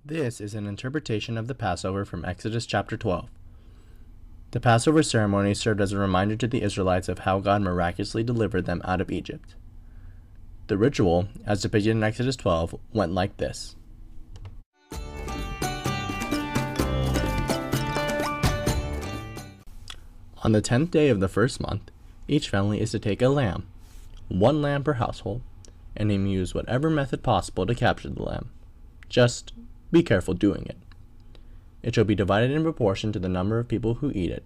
This is an interpretation of the Passover from Exodus chapter 12. The Passover ceremony served as a reminder to the Israelites of how God miraculously delivered them out of Egypt. The ritual, as depicted in Exodus 12, went like this. On the 10th day of the first month, each family is to take a lamb, one lamb per household, and aim to use whatever method possible to capture the lamb. Just be careful doing it. It shall be divided in proportion to the number of people who eat it.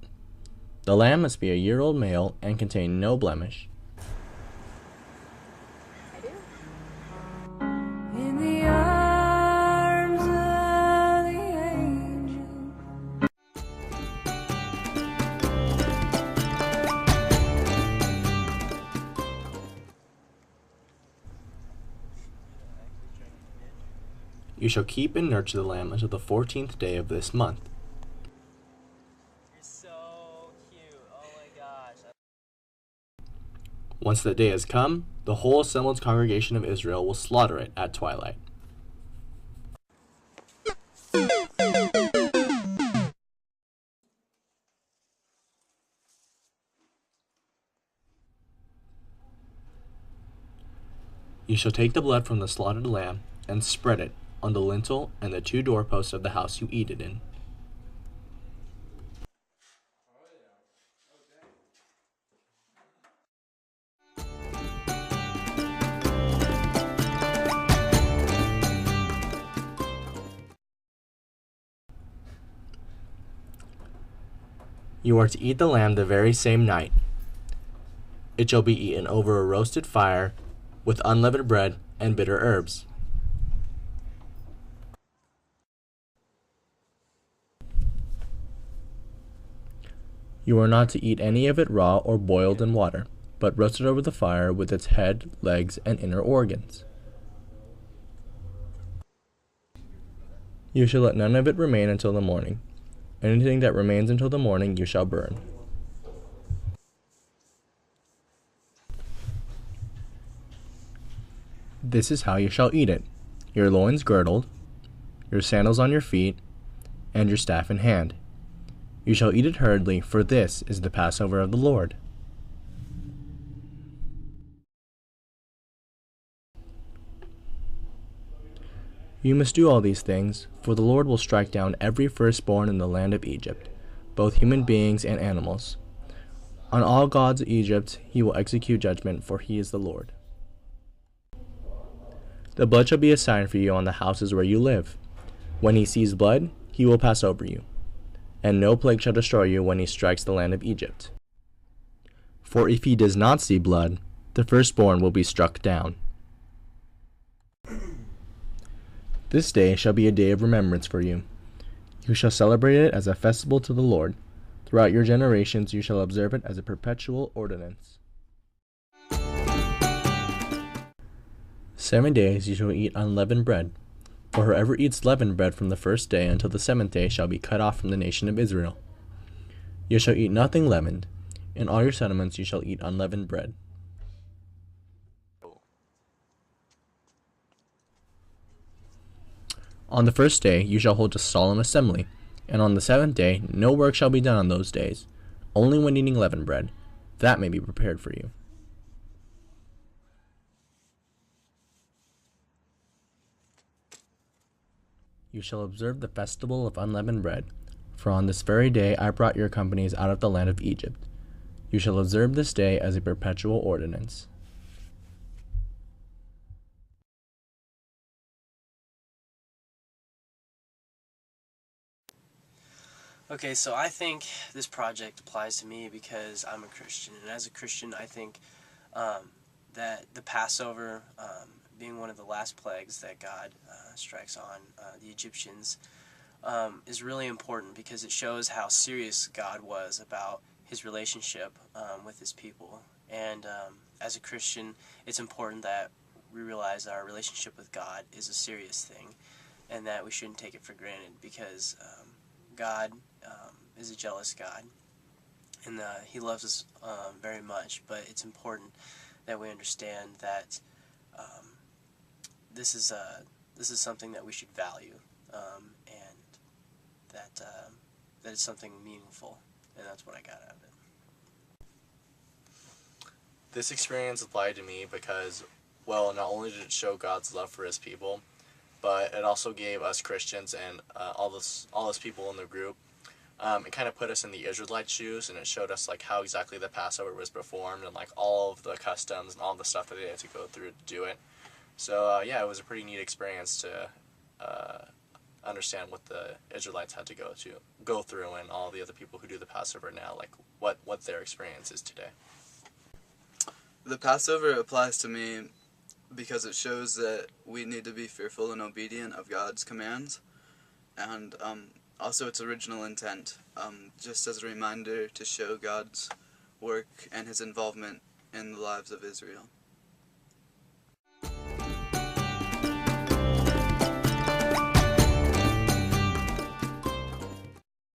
The lamb must be a year-old male and contain no blemish. In the arms of the angel. You shall keep and nurture the lamb until the 14th day of this month. You're so cute. Oh my gosh. Once that day has come, the whole assembled congregation of Israel will slaughter it at twilight. You shall take the blood from the slaughtered lamb and spread it on the lintel and the two doorposts of the house you eat it in. You are to eat the lamb the very same night. It shall be eaten over a roasted fire with unleavened bread and bitter herbs. You are not to eat any of it raw or boiled in water, but roasted over the fire with its head, legs, and inner organs. You shall let none of it remain until the morning. Anything that remains until the morning you shall burn. This is how you shall eat it: your loins girdled, your sandals on your feet, and your staff in hand. You shall eat it hurriedly, for this is the Passover of the Lord. You must do all these things, for the Lord will strike down every firstborn in the land of Egypt, both human beings and animals. On all gods of Egypt he will execute judgment, for he is the Lord. The blood shall be a sign for you on the houses where you live. When he sees blood, he will pass over you, and no plague shall destroy you when he strikes the land of Egypt. For if he does not see blood, the firstborn will be struck down. This day shall be a day of remembrance for you. You shall celebrate it as a festival to the Lord. Throughout your generations you shall observe it as a perpetual ordinance. 7 days you shall eat unleavened bread. For whoever eats leavened bread from the first day until the 7th day shall be cut off from the nation of Israel. You shall eat nothing leavened. In all your settlements you shall eat unleavened bread. On the first day you shall hold a solemn assembly, and on the 7th day no work shall be done on those days, only when eating leavened bread, that may be prepared for you. You shall observe the festival of unleavened bread, for on this very day I brought your companies out of the land of Egypt. You shall observe this day as a perpetual ordinance. Okay, so I think this project applies to me because I'm a Christian, and as a Christian I think that the Passover, being one of the last plagues that God strikes on the Egyptians, is really important because it shows how serious God was about his relationship with his people. And as a Christian, it's important that we realize that our relationship with God is a serious thing and that we shouldn't take it for granted because God is a jealous God, and he loves us very much, but it's important that we understand that this is something that we should value. and that is something meaningful, and that's what I got out of it. This experience applied to me because, well, not only did it show God's love for his people, but it also gave us Christians and all this people in the group, it kind of put us in the Israelites' shoes, and it showed us like how exactly the Passover was performed and like all of the customs and all the stuff that they had to go through to do it. So yeah, it was a pretty neat experience to understand what the Israelites had to go through, and all the other people who do the Passover now, like what their experience is today. The Passover applies to me because it shows that we need to be fearful and obedient of God's commands, and also its original intent, just as a reminder to show God's work and his involvement in the lives of Israel.